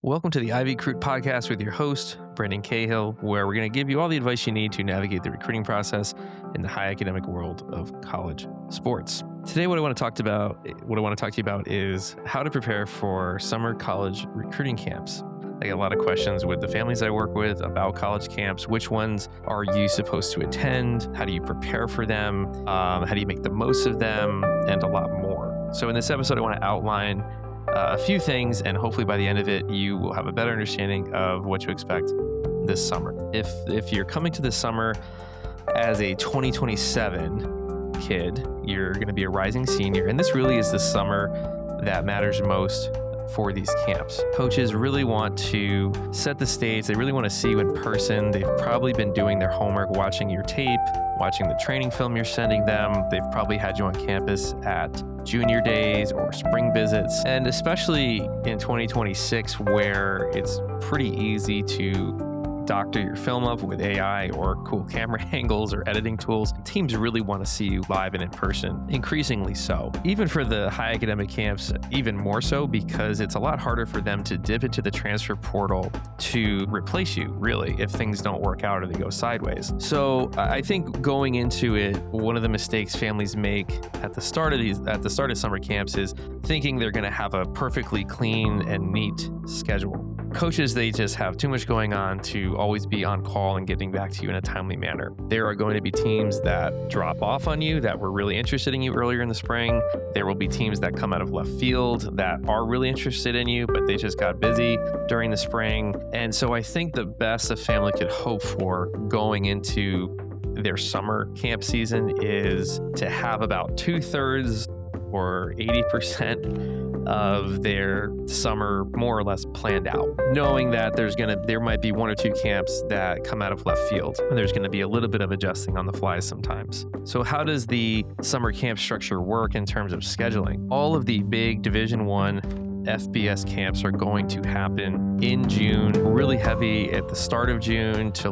Welcome to the Ivy Recruit podcast with your host, Brendan Cahill, where we're going to give you all the advice you need to navigate the recruiting process in the high academic world of college sports. Today, what I want to talk to you about is how to prepare for summer college recruiting camps. I get a lot of questions with the families I work with about college camps. Which ones are you supposed to attend? How do you prepare for them? How do you make the most of them? And a lot more. So in this episode, I want to outline a few things, and hopefully by the end of it, you will have a better understanding of what to expect this summer. If you're coming to this summer as a 2027 kid, you're going to be a rising senior, and this really is the summer that matters most for these camps. Coaches really want to set the stage. They really want to see you in person. They've probably been doing their homework, watching your tape, watching the training film you're sending them. They've probably had you on campus at junior days or spring visits. And especially in 2026, where it's pretty easy to doctor your film up with AI or cool camera angles or editing tools, teams really want to see you live and in person, increasingly so. Even for the high academic camps, even more so, because it's a lot harder for them to dip into the transfer portal to replace you, really, if things don't work out or they go sideways. So I think going into it, one of the mistakes families make at the start of summer camps is thinking they're going to have a perfectly clean and neat schedule. Coaches, they just have too much going on to always be on call and getting back to you in a timely manner. There are going to be teams that drop off on you that were really interested in you earlier in the spring. There will be teams that come out of left field that are really interested in you, but they just got busy during the spring. And so I think the best a family could hope for going into their summer camp season is to have about 2/3 or 80% of their summer more or less planned out, knowing that there might be one or two camps that come out of left field, and there's going to be a little bit of adjusting on the fly sometimes. So how does the summer camp structure work in terms of scheduling? All of the big Division I FBS camps are going to happen in June, really heavy at the start of June to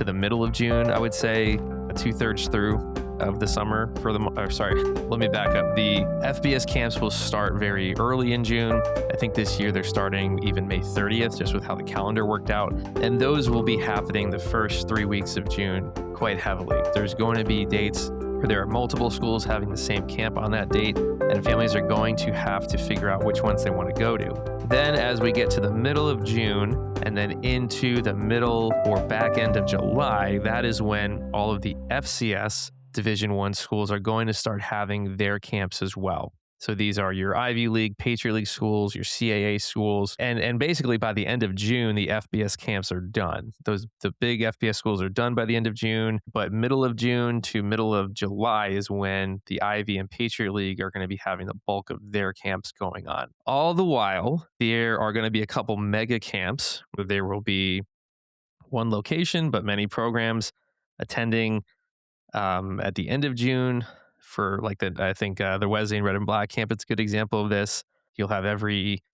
the middle of June, I would say 2/3 through of the summer let me back up. The FBS camps will start very early in June. I think this year they're starting even May 30th, just with how the calendar worked out. And those will be happening the first 3 weeks of June quite heavily. There's going to be dates where there are multiple schools having the same camp on that date, and families are going to have to figure out which ones they want to go to. Then as we get to the middle of June and then into the middle or back end of July, that is when all of the FCS Division I schools are going to start having their camps as well. So these are your Ivy League, Patriot League schools, your CAA schools, and basically by the end of June, the FBS camps are done. The big FBS schools are done by the end of June, but middle of June to middle of July is when the Ivy and Patriot League are going to be having the bulk of their camps going on. All the while, there are going to be a couple mega camps where there will be one location, but many programs attending at the end of June for the Wesleyan Red and Black camp. It's a good example of this. You'll have every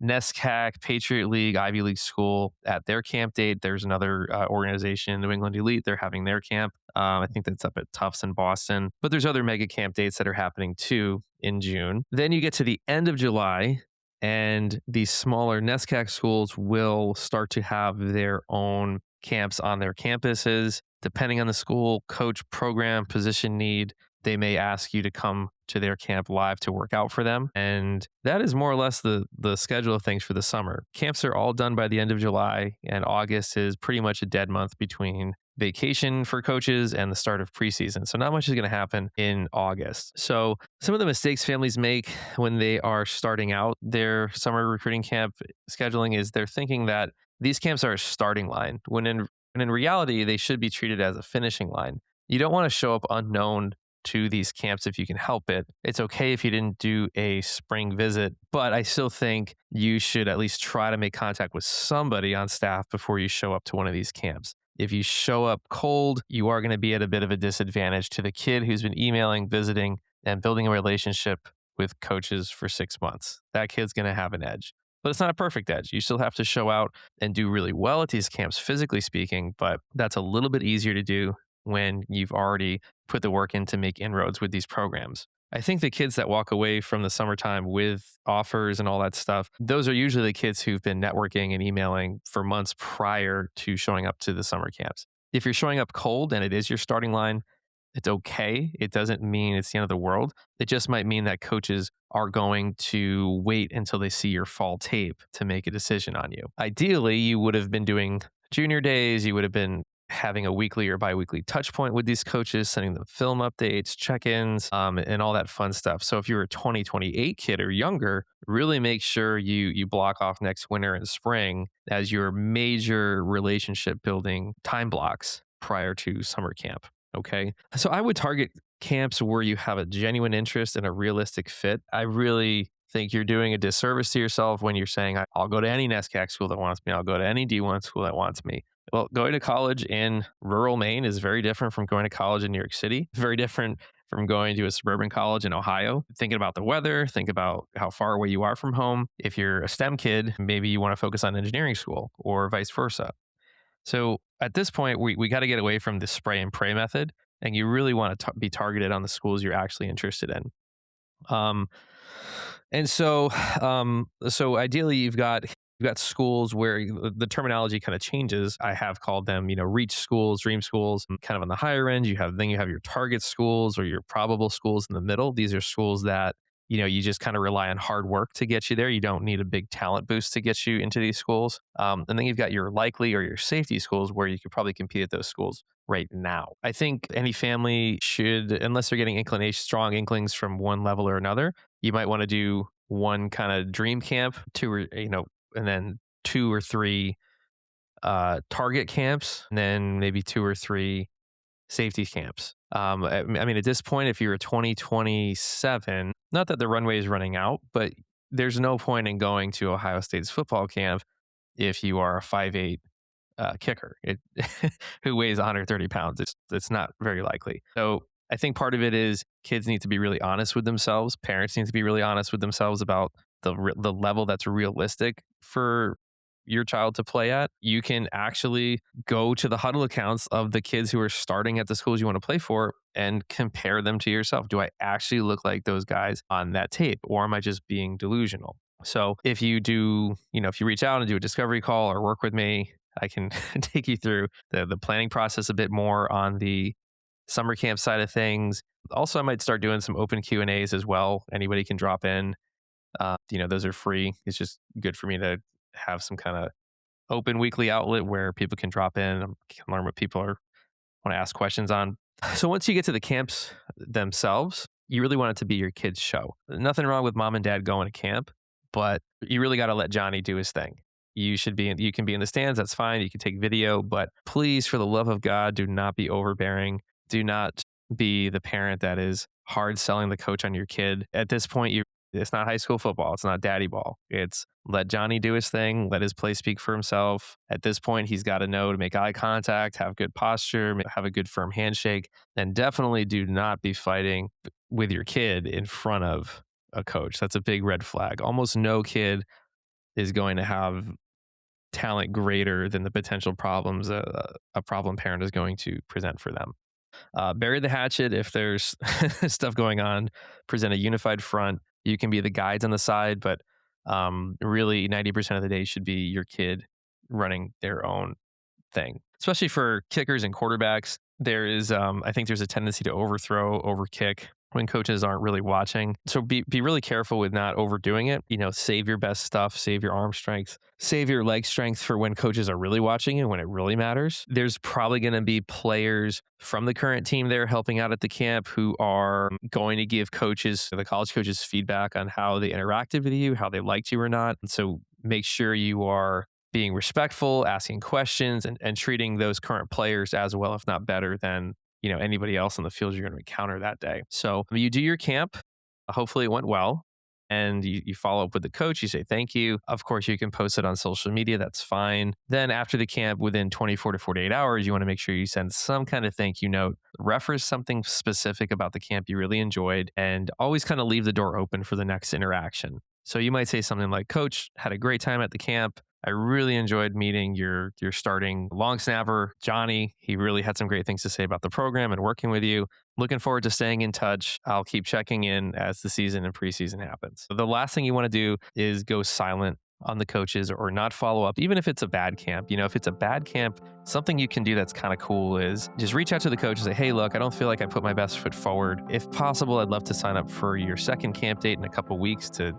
NESCAC, Patriot League, Ivy League school at their camp date. There's another organization, New England Elite. They're having their camp. I think that's up at Tufts in Boston. But there's other mega camp dates that are happening too in June. Then you get to the end of July, and these smaller NESCAC schools will start to have their own camps on their campuses. Depending on the school, coach, program, position need, they may ask you to come to their camp live to work out for them. And that is more or less the schedule of things for the summer. Camps are all done by the end of July, and August is pretty much a dead month between vacation for coaches and the start of preseason. So not much is going to happen in August. So some of the mistakes families make when they are starting out their summer recruiting camp scheduling is they're thinking that these camps are a starting line, when in reality, they should be treated as a finishing line. You don't want to show up unknown to these camps if you can help it. It's okay if you didn't do a spring visit, but I still think you should at least try to make contact with somebody on staff before you show up to one of these camps. If you show up cold, you are going to be at a bit of a disadvantage to the kid who's been emailing, visiting, and building a relationship with coaches for 6 months. That kid's going to have an edge. But it's not a perfect edge. You still have to show out and do really well at these camps, physically speaking, but that's a little bit easier to do when you've already put the work in to make inroads with these programs. I think the kids that walk away from the summertime with offers and all that stuff, those are usually the kids who've been networking and emailing for months prior to showing up to the summer camps. If you're showing up cold and it is your starting line, it's okay. It doesn't mean it's the end of the world. It just might mean that coaches are going to wait until they see your fall tape to make a decision on you. Ideally, you would have been doing junior days, you would have been having a weekly or biweekly touch point with these coaches, sending them film updates, check-ins, and all that fun stuff. So if you're a 2028 kid or younger, really make sure you block off next winter and spring as your major relationship building time blocks prior to summer camp. Okay. So I would target camps where you have a genuine interest and a realistic fit. I really think you're doing a disservice to yourself when you're saying, I'll go to any NESCAC school that wants me. I'll go to any D1 school that wants me. Well, going to college in rural Maine is very different from going to college in New York City, very different from going to a suburban college in Ohio. Thinking about the weather, think about how far away you are from home. If you're a STEM kid, maybe you want to focus on engineering school or vice versa. So at this point, we got to get away from the spray and pray method, and you really want to be targeted on the schools you're actually interested in. Um, and so, so ideally, you've got schools where the terminology kind of changes. I have called them, reach schools, dream schools, kind of on the higher end. You have your target schools or your probable schools in the middle. These are schools that you just kind of rely on hard work to get you there. You don't need a big talent boost to get you into these schools. And then you've got your likely or your safety schools where you could probably compete at those schools right now. I think any family should, unless they're getting strong inklings from one level or another, you might want to do one kind of dream camp, and then 2 or 3 target camps, and then maybe 2 or 3 safety camps. I mean, at this point, if you're a 2027, not that the runway is running out, but there's no point in going to Ohio State's football camp if you are a 5'8" kicker who weighs 130 pounds. It's not very likely. So I think part of it is kids need to be really honest with themselves. Parents need to be really honest with themselves about the level that's realistic for your child to play at. You can actually go to the huddle accounts of the kids who are starting at the schools you want to play for and compare them to yourself. Do I actually look like those guys on that tape, or am I just being delusional? So if you if you reach out and do a discovery call or work with me, I can take you through the planning process a bit more on the summer camp side of things. Also, I might start doing some open Q&As as well. Anybody can drop in. Those are free. It's just good for me to have some kind of open weekly outlet where people can drop in and can learn what people want to ask questions on. So once you get to the camps themselves, you really want it to be your kid's show. Nothing wrong with mom and dad going to camp, but you really got to let Johnny do his thing. You can be in the stands. That's fine. You can take video, but please, for the love of God, do not be overbearing. Do not be the parent that is hard selling the coach on your kid. At this point, it's not high school football. It's not daddy ball. It's let Johnny do his thing. Let his play speak for himself. At this point, he's got to know to make eye contact, have good posture, have a good firm handshake, and definitely do not be fighting with your kid in front of a coach. That's a big red flag. Almost no kid is going to have talent greater than the potential problems a problem parent is going to present for them. Bury the hatchet if there's stuff going on. Present a unified front. You can be the guides on the side, but really 90% of the day should be your kid running their own thing. Especially for kickers and quarterbacks, I think there's a tendency to overthrow, overkick when coaches aren't really watching. So be really careful with not overdoing it. Save your best stuff, save your arm strength, save your leg strength for when coaches are really watching and when it really matters. There's probably going to be players from the current team there helping out at the camp who are going to give the college coaches feedback on how they interacted with you, how they liked you or not. And so make sure you are being respectful, asking questions, and treating those current players as well, if not better than anybody else on the field you're going to encounter that day. So you do your camp. Hopefully it went well. And you follow up with the coach. You say thank you. Of course, you can post it on social media. That's fine. Then after the camp, within 24 to 48 hours, you want to make sure you send some kind of thank you note. Reference something specific about the camp you really enjoyed, and always kind of leave the door open for the next interaction. So you might say something like, Coach, had a great time at the camp. I really enjoyed meeting your starting long snapper, Johnny. He really had some great things to say about the program and working with you. Looking forward to staying in touch. I'll keep checking in as the season and preseason happens. The last thing you want to do is go silent on the coaches or not follow up, even if it's a bad camp. If it's a bad camp, something you can do that's kind of cool is just reach out to the coach and say, hey, look, I don't feel like I put my best foot forward. If possible, I'd love to sign up for your second camp date in a couple weeks to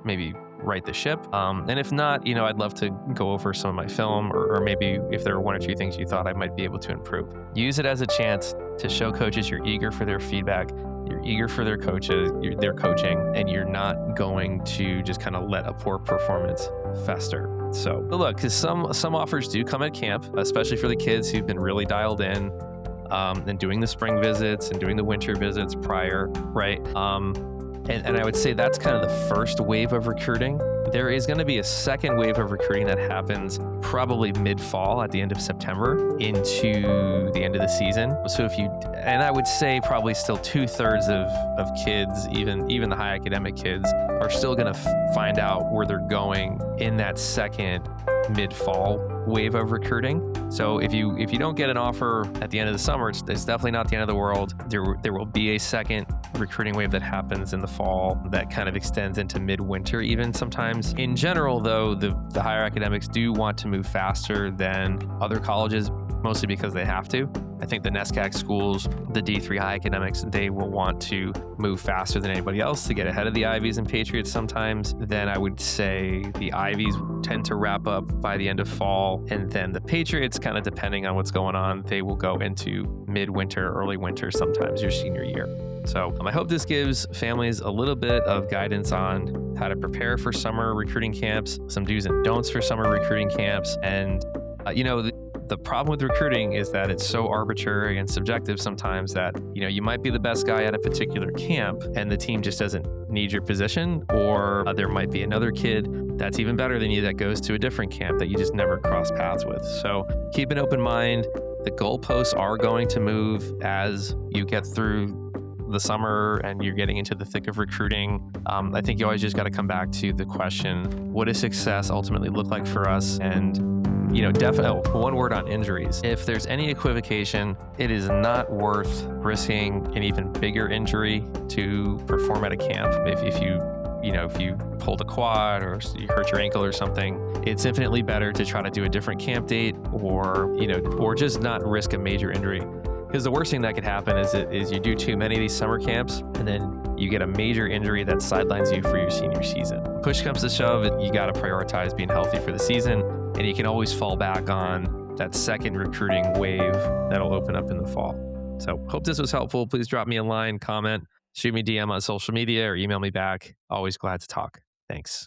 maybe right the ship. And if not, I'd love to go over some of my film or maybe if there were one or two things you thought I might be able to improve. Use it as a chance to show coaches you're eager for their feedback, you're eager for their coaches, their coaching, and you're not going to just kind of let a poor performance fester. So look, because some offers do come at camp, especially for the kids who've been really dialed in and doing the spring visits and doing the winter visits prior, right? And I would say that's kind of the first wave of recruiting. There is going to be a second wave of recruiting that happens probably mid-fall at the end of September into the end of the season. So I would say probably still 2/3 of kids, even the high academic kids, are still going to find out where they're going in that second mid-fall wave of recruiting. So if you don't get an offer at the end of the summer, it's definitely not the end of the world. There will be a second recruiting wave that happens in the fall that kind of extends into midwinter even sometimes. In general, though, the higher academics do want to move faster than other colleges, mostly because they have to. I think the NESCAC schools, the D3 high academics, they will want to move faster than anybody else to get ahead of the Ivies and Patriots sometimes. Then I would say the Ivies tend to wrap up by the end of fall. And then the Patriots, kind of depending on what's going on, they will go into midwinter, early winter, sometimes your senior year. So I hope this gives families a little bit of guidance on how to prepare for summer recruiting camps, some do's and don'ts for summer recruiting camps. And, the problem with recruiting is that it's so arbitrary and subjective sometimes that, you might be the best guy at a particular camp and the team just doesn't need your position, or there might be another kid that's even better than you that goes to a different camp that you just never cross paths with. So keep an open mind. The goalposts are going to move as you get through the summer and you're getting into the thick of recruiting. I think you always just got to come back to the question, what does success ultimately look like for us? And definitely one word on injuries. If there's any equivocation, it is not worth risking an even bigger injury to perform at a camp. If you pulled a quad or you hurt your ankle or something, it's infinitely better to try to do a different camp date or just not risk a major injury. Because the worst thing that could happen is you do too many of these summer camps and then you get a major injury that sidelines you for your senior season. Push comes to shove, you got to prioritize being healthy for the season, and you can always fall back on that second recruiting wave that'll open up in the fall. So hope this was helpful. Please drop me a line, comment, shoot me a DM on social media, or email me back. Always glad to talk. Thanks.